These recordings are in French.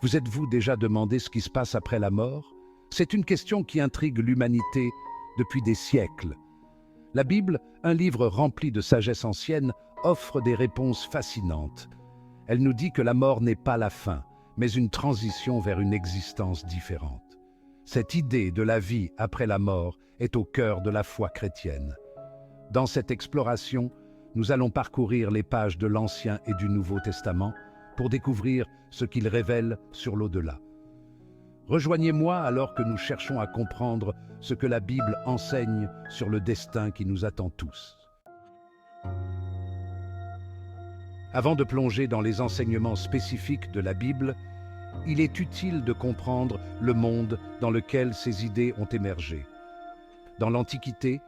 Vous êtes-vous déjà demandé ce qui se passe après la mort? C'est une question qui intrigue l'humanité depuis des siècles. La Bible, un livre rempli de sagesse ancienne, offre des réponses fascinantes. Elle nous dit que la mort n'est pas la fin, mais une transition vers une existence différente. Cette idée de la vie après la mort est au cœur de la foi chrétienne. Dans cette exploration, nous allons parcourir les pages de l'Ancien et du Nouveau Testament pour découvrir ce qu'il révèle sur l'au-delà. Rejoignez-moi alors que nous cherchons à comprendre ce que la Bible enseigne sur le destin qui nous attend tous. Avant de plonger dans les enseignements spécifiques de la Bible, il est utile de comprendre le monde dans lequel ces idées ont émergé. Dans l'Antiquité,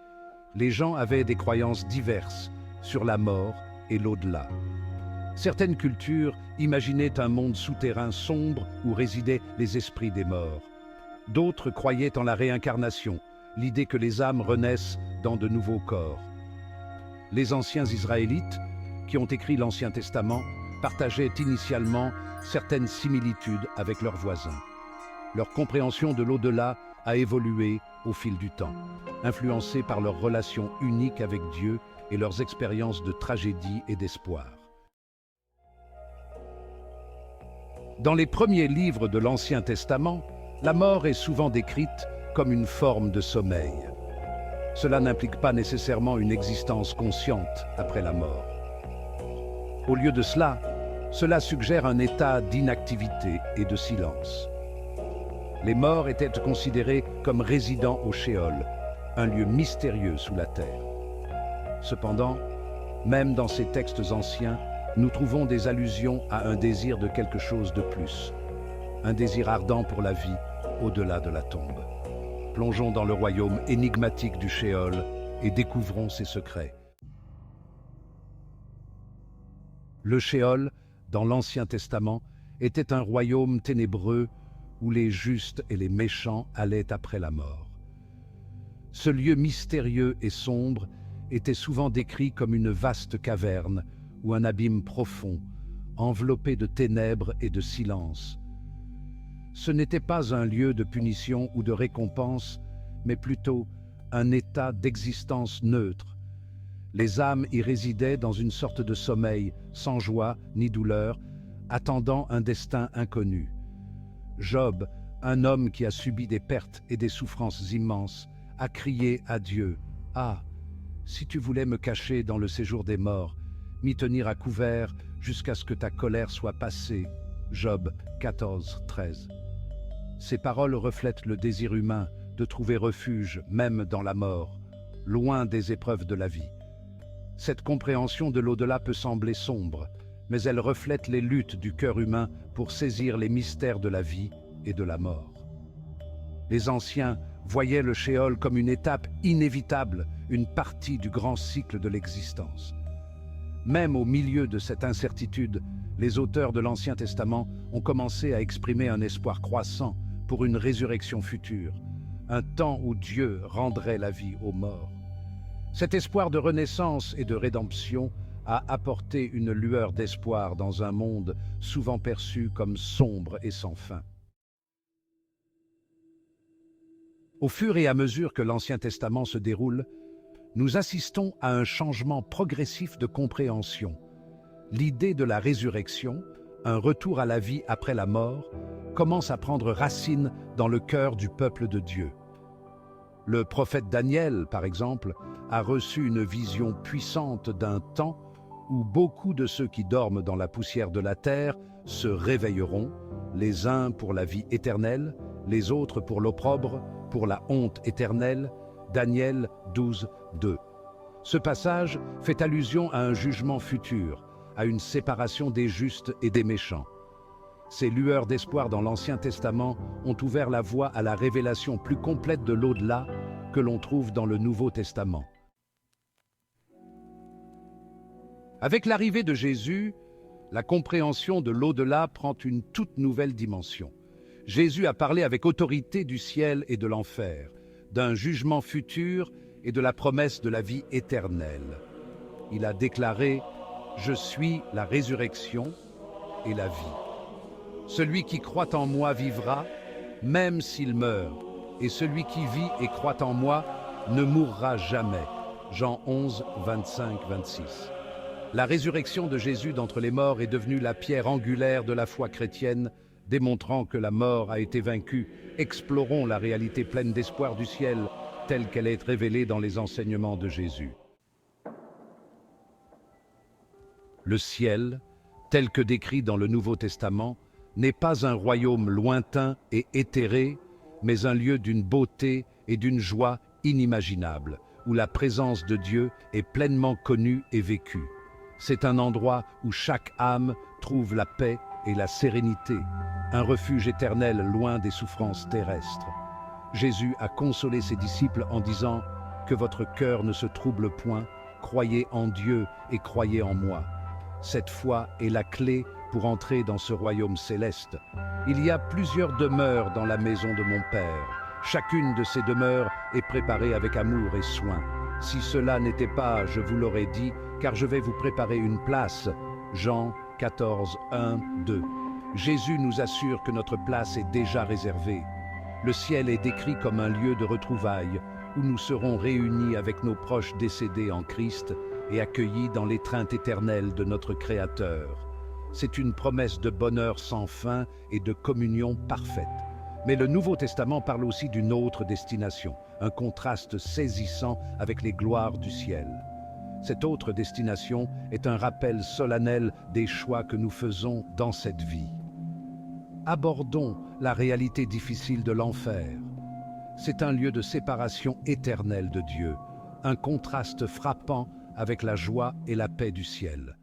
les gens avaient des croyances diverses sur la mort et l'au-delà. Certaines cultures imaginaient un monde souterrain sombre où résidaient les esprits des morts. D'autres croyaient en la réincarnation, l'idée que les âmes renaissent dans de nouveaux corps. Les anciens Israélites, qui ont écrit l'Ancien Testament, partageaient initialement certaines similitudes avec leurs voisins. Leur compréhension de l'au-delà a évolué au fil du temps, influencée par leur relation unique avec Dieu et leurs expériences de tragédie et d'espoir. Dans les premiers livres de l'Ancien Testament, la mort est souvent décrite comme une forme de sommeil. Cela n'implique pas nécessairement une existence consciente après la mort. Au lieu de cela, cela suggère un état d'inactivité et de silence. Les morts étaient considérés comme résidant au Sheol, un lieu mystérieux sous la terre. Cependant, même dans ces textes anciens, nous trouvons des allusions à un désir de quelque chose de plus, un désir ardent pour la vie au-delà de la tombe. Plongeons dans le royaume énigmatique du Sheol et découvrons ses secrets. Le Sheol, dans l'Ancien Testament, était un royaume ténébreux où les justes et les méchants allaient après la mort. Ce lieu mystérieux et sombre était souvent décrit comme une vaste caverne ou un abîme profond, enveloppé de ténèbres et de silence. Ce n'était pas un lieu de punition ou de récompense, mais plutôt un état d'existence neutre. Les âmes y résidaient dans une sorte de sommeil, sans joie ni douleur, attendant un destin inconnu. Job, un homme qui a subi des pertes et des souffrances immenses, a crié à Dieu, « Ah, si tu voulais me cacher dans le séjour des morts, m'y tenir à couvert jusqu'à ce que ta colère soit passée. » Job 14, 13. Ces paroles reflètent le désir humain de trouver refuge même dans la mort, loin des épreuves de la vie. Cette compréhension de l'au-delà peut sembler sombre, mais elle reflète les luttes du cœur humain pour saisir les mystères de la vie et de la mort. Les anciens voyaient le Sheol comme une étape inévitable, une partie du grand cycle de l'existence. Même au milieu de cette incertitude, les auteurs de l'Ancien Testament ont commencé à exprimer un espoir croissant pour une résurrection future, un temps où Dieu rendrait la vie aux morts. Cet espoir de renaissance et de rédemption a apporté une lueur d'espoir dans un monde souvent perçu comme sombre et sans fin. Au fur et à mesure que l'Ancien Testament se déroule, nous assistons à un changement progressif de compréhension. L'idée de la résurrection, un retour à la vie après la mort, commence à prendre racine dans le cœur du peuple de Dieu. Le prophète Daniel, par exemple, a reçu une vision puissante d'un temps où beaucoup de ceux qui dorment dans la poussière de la terre se réveilleront, les uns pour la vie éternelle, les autres pour l'opprobre, pour la honte éternelle. Daniel 12, 2. Ce passage fait allusion à un jugement futur, à une séparation des justes et des méchants. Ces lueurs d'espoir dans l'Ancien Testament ont ouvert la voie à la révélation plus complète de l'au-delà que l'on trouve dans le Nouveau Testament. Avec l'arrivée de Jésus, la compréhension de l'au-delà prend une toute nouvelle dimension. Jésus a parlé avec autorité du ciel et de l'enfer, d'un jugement futur et de la promesse de la vie éternelle. Il a déclaré « Je suis la résurrection et la vie. Celui qui croit en moi vivra, même s'il meurt, et celui qui vit et croit en moi ne mourra jamais. Jean 11, 25-26. La résurrection de Jésus d'entre les morts est devenue la pierre angulaire de la foi chrétienne, démontrant que la mort a été vaincue. Explorons la réalité pleine d'espoir du ciel, telle qu'elle est révélée dans les enseignements de Jésus. Le ciel, tel que décrit dans le Nouveau Testament, n'est pas un royaume lointain et éthéré, mais un lieu d'une beauté et d'une joie inimaginables, où la présence de Dieu est pleinement connue et vécue. C'est un endroit où chaque âme trouve la paix et la sérénité, un refuge éternel loin des souffrances terrestres. Jésus a consolé ses disciples en disant « Que votre cœur ne se trouble point, croyez en Dieu et croyez en moi ». Cette foi est la clé pour entrer dans ce royaume céleste. Il y a plusieurs demeures dans la maison de mon Père. Chacune de ces demeures est préparée avec amour et soin. Si cela n'était pas, je vous l'aurais dit, car je vais vous préparer une place. Jean 14, 1, 2. Jésus nous assure que notre place est déjà réservée. Le ciel est décrit comme un lieu de retrouvailles, où nous serons réunis avec nos proches décédés en Christ et accueillis dans l'étreinte éternelle de notre Créateur. C'est une promesse de bonheur sans fin et de communion parfaite. Mais le Nouveau Testament parle aussi d'une autre destination, un contraste saisissant avec les gloires du ciel. Cette autre destination est un rappel solennel des choix que nous faisons dans cette vie. Abordons la réalité difficile de l'enfer. C'est un lieu de séparation éternelle de Dieu, un contraste frappant avec la joie et la paix du ciel.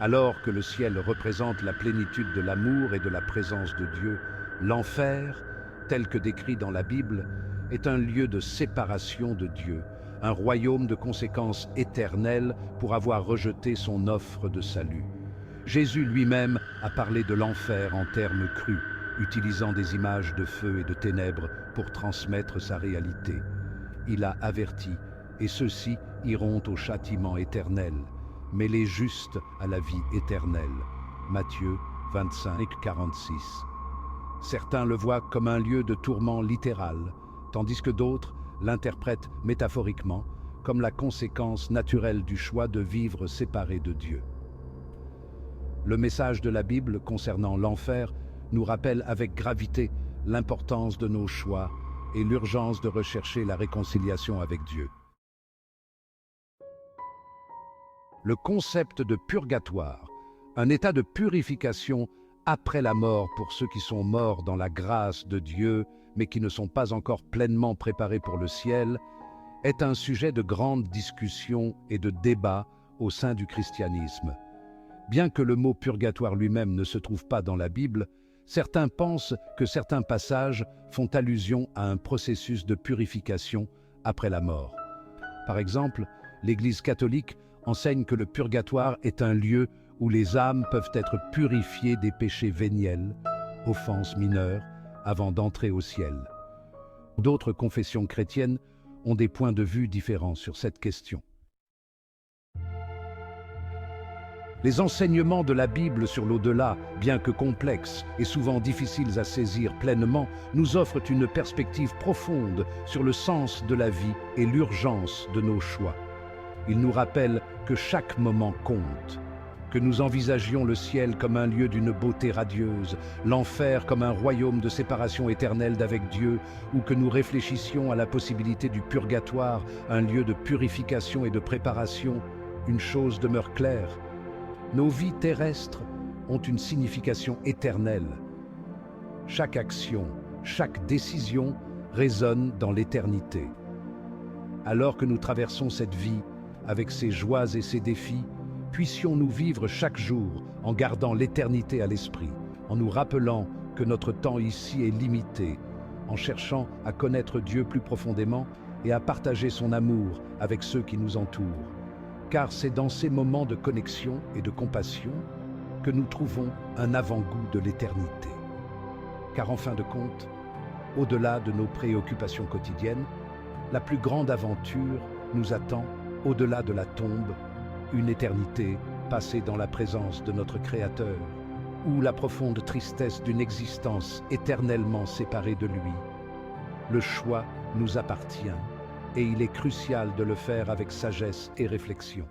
Alors que le ciel représente la plénitude de l'amour et de la présence de Dieu, l'enfer, tel que décrit dans la Bible, est un lieu de séparation de Dieu, un royaume de conséquences éternelles pour avoir rejeté son offre de salut. Jésus lui-même a parlé de l'enfer en termes crus, utilisant des images de feu et de ténèbres pour transmettre sa réalité. Il a averti, et ceux-ci iront au châtiment éternel, mais les justes à la vie éternelle. Matthieu 25, 46. Certains le voient comme un lieu de tourment littéral, tandis que d'autres l'interprètent métaphoriquement comme la conséquence naturelle du choix de vivre séparé de Dieu. Le message de la Bible concernant l'enfer nous rappelle avec gravité l'importance de nos choix et l'urgence de rechercher la réconciliation avec Dieu. Le concept de purgatoire, un état de purification après la mort pour ceux qui sont morts dans la grâce de Dieu, mais qui ne sont pas encore pleinement préparés pour le ciel, est un sujet de grande discussion et de débat au sein du christianisme. Bien que le mot purgatoire lui-même ne se trouve pas dans la Bible, certains pensent que certains passages font allusion à un processus de purification après la mort. Par exemple, l'Église catholique enseigne que le purgatoire est un lieu où les âmes peuvent être purifiées des péchés véniels, offenses mineures, avant d'entrer au ciel. D'autres confessions chrétiennes ont des points de vue différents sur cette question. Les enseignements de la Bible sur l'au-delà, bien que complexes et souvent difficiles à saisir pleinement, nous offrent une perspective profonde sur le sens de la vie et l'urgence de nos choix. Ils nous rappellent que chaque moment compte, que nous envisagions le ciel comme un lieu d'une beauté radieuse, l'enfer comme un royaume de séparation éternelle d'avec Dieu, ou que nous réfléchissions à la possibilité du purgatoire, un lieu de purification et de préparation. Une chose demeure claire: nos vies terrestres ont une signification éternelle. Chaque action, chaque décision résonne dans l'éternité. Alors que nous traversons cette vie, avec ses joies et ses défis, puissions-nous vivre chaque jour en gardant l'éternité à l'esprit, en nous rappelant que notre temps ici est limité, en cherchant à connaître Dieu plus profondément et à partager son amour avec ceux qui nous entourent. Car c'est dans ces moments de connexion et de compassion que nous trouvons un avant-goût de l'éternité. Car en fin de compte, au-delà de nos préoccupations quotidiennes, la plus grande aventure nous attend au-delà de la tombe, une éternité passer dans la présence de notre Créateur, ou la profonde tristesse d'une existence éternellement séparée de lui. Le choix nous appartient, et il est crucial de le faire avec sagesse et réflexion.